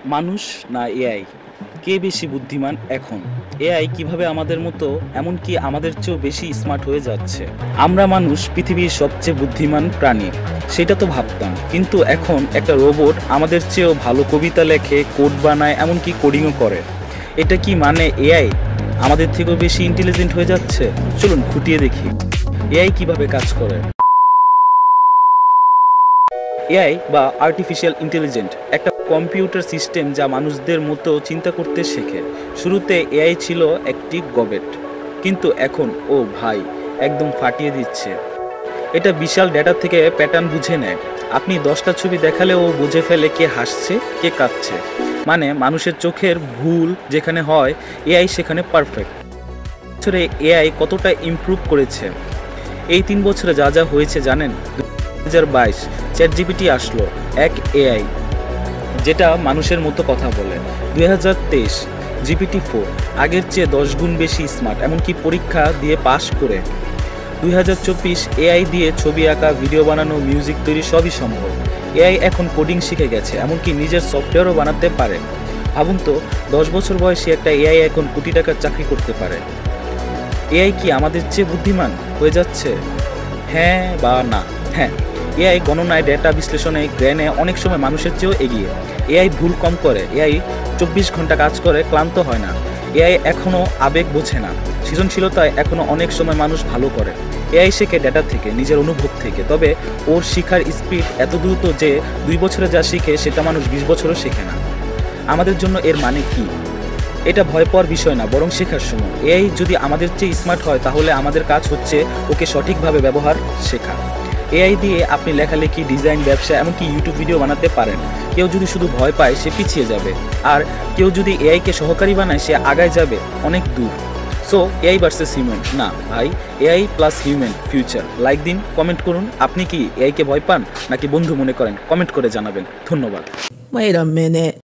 মানুষ না এআই, কে বেশি বুদ্ধিমান এখন? এআই কিভাবে আমাদের মতো, এমনকি আমাদের চেয়েও বেশি স্মার্ট হয়ে যাচ্ছে? আমরা মানুষ পৃথিবীর সবচেয়ে বুদ্ধিমান প্রাণী, সেটা তো ভাবতাম, কিন্তু এখন একটা রোবট আমাদের চেয়েও ভালো কবিতা লেখে, কোড বানায়, এমনকি কোডিংও করে। এটা কি মানে এআই আমাদের থেকেও বেশি ইন্টেলিজেন্ট হয়ে যাচ্ছে? চলুন খুঁটিয়ে দেখি এআই কিভাবে কাজ করে। এআই বা আর্টিফিশিয়াল ইন্টেলিজেন্ট একটা কম্পিউটার সিস্টেম যা মানুষদের মতো চিন্তা করতে শেখে। শুরুতে এআই ছিল একটি গবেট, কিন্তু এখন ও ভাই একদম ফাটিয়ে দিচ্ছে। এটা বিশাল ডেটা থেকে প্যাটার্ন বুঝে নেয়। আপনি 10টা ছবি দেখালে ও বুঝে ফেলে কে হাসছে কে কাঁদছে। মানে মানুষের চোখের ভুল যেখানে হয়, এআই সেখানে পারফেক্ট। বছরে এআই কতটা ইমপ্রুভ করেছে? এই 3 বছরে যা যা হয়েছে জানেন? 2022 চ্যাটজিপিটি আসলো, এক এআই যেটা মানুষের মতো কথা বলে। 2023 GPT-4 আগের চেয়ে 10 গুণ বেশি স্মার্ট, এমনকি পরীক্ষা দিয়ে পাশ করে। 2024 এআই দিয়ে ছবি আঁকা, ভিডিও বানানো, মিউজিক তৈরি সবই সম্ভব। এআই এখন কোডিং শিখে গেছে, এমনকি নিজের সফটওয়্যারও বানাতে পারে। ভাবুন তো, 10 বছর বয়সী একটা এআই এখন কোটি টাকার চাকরি করতে পারে। এআই কি আমাদের চেয়ে বুদ্ধিমান হয়ে যাচ্ছে? হ্যাঁ বা না? হ্যাঁ, এআই গণনায়, ডেটা বিশ্লেষণে, জ্ঞানে অনেক সময় মানুষের চেয়েও এগিয়ে। এআই ভুল কম করে, এআই 24 ঘন্টা কাজ করে, ক্লান্ত হয় না। এআই এখনও আবেগ বোঝে না, সৃজনশীলতায় এখনও অনেক সময় মানুষ ভালো করে। এআই শেখে ডেটা থেকে, নিজের অনুভব থেকে, তবে ওর শিখার স্পিড এত দ্রুত যে 2 বছরে যা শিখে সেটা মানুষ 20 বছরও শেখে না। আমাদের জন্য এর মানে কি? এটা ভয় পাওয়ার বিষয় না, বরং শেখার সময়। এআই যদি আমাদের চেয়ে স্মার্ট হয়, তাহলে আমাদের কাজ হচ্ছে ওকে সঠিকভাবে ব্যবহার শেখা। এআই দিয়ে আপনি লেখালেখি, ডিজাইন, ব্যবসা, এমনকি ইউটিউব ভিডিও বানাতে পারেন। কেউ যদি শুধু ভয় পায়, সে পিছিয়ে যাবে। আর কেউ যদি এআইকে সহকারী বানায়, সে আগায় যাবে অনেক দূর। সো এআই ভার্সেস হিউম্যান না ভাই, AI plus human future. Like দিন, কমেন্ট করুন। আপনি কি এআইকে ভয় পান নাকি বন্ধু মনে করেন? কমেন্ট করে জানাবেন। ধন্যবাদ। Wait a minute.